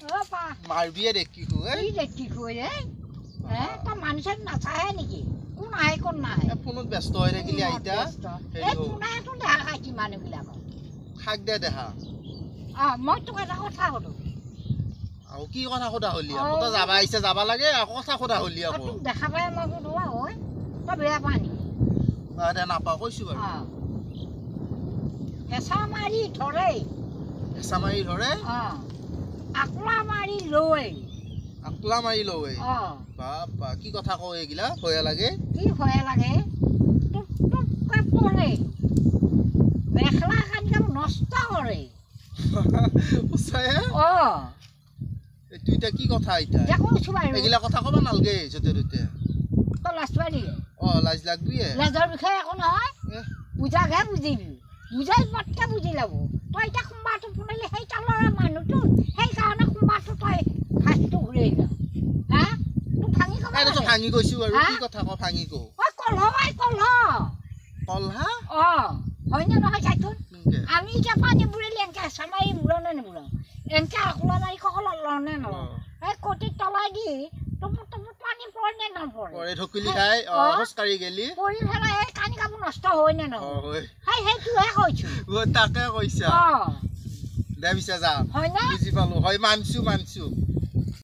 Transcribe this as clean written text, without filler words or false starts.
পা মাৰবিয়ে দেখি খুৱে কি দেখি খুৱে তই মানুহ নাচাহে নেকি কোন আহে কোন নাহে ফোনত ব্যস্ত হৈ থাকিলে আইতা কোনাইতো দেখা খাইছি মানুহবিলাকক খাক দে দেখা মই তোক এটা কথা সোধো আৰু কি কথা সোধা হলি আকৌ তই যাবা আহিছে যাবা লাগে আকৌ কথা সোধা হলি আকৌ তোক দেখা পাই মই সোধো ঐ তই বেয়া পা নেকি দে নাপাওঁ কৈছো বাৰু হেঁচা মাৰি ধৰে হেঁচা মাৰি ধৰে আকলা মাৰি লৈ আকলা মাৰি লয় বাপা কি কথা কওঁ এইগিলা ভয়া লাগে কি ভয়া লাগে তোক তোক পৰে মেখেলা খানকাম নষ্ট কৰে সঁচায়ে এইটো এতিয়া কি কথা এতিয়া এইগিলা কথা ক'ব নালাগে য'তে ত'তে তই লাজ পালি লাজ লাগবিয়ে লাজৰ বিষয়ে একো নহয় বুজাকহে বুজিবি বুজাই পটকে বুজি ল'ব তই এতিয়া কোনোবাটো শুনিলে সেই তালৰে মানুহটো সেইকাৰণে কোনোবাটো তই ফাঁচটো ঘূৰাই যা তোক ভাঙি ক'ব ভাঙি কৈছো বাৰু কি কথা কওঁ ভাঙি কওঁ কলহা হয়নে নহয় চাইচোন আমি এতিয়া পানী বুৰিলে এনেকে চামাৰি মূৰণে নিমূৰাওঁ এনেকে আকলা মাৰি ককল লৰণে নলওঁ এই কটিত তলাই দি টুপুট টুপুট পানী পৰেনে নপৰে ঢকিলি খাই খোজকাঢ়ি গেলি পৰি পেলাই সেই কানি কাপোৰ নষ্ট হয়নে নহয় সেইটোহে কৈছো তাকে কৈছা দে পিছে যা বুজি পালো হয় মানছো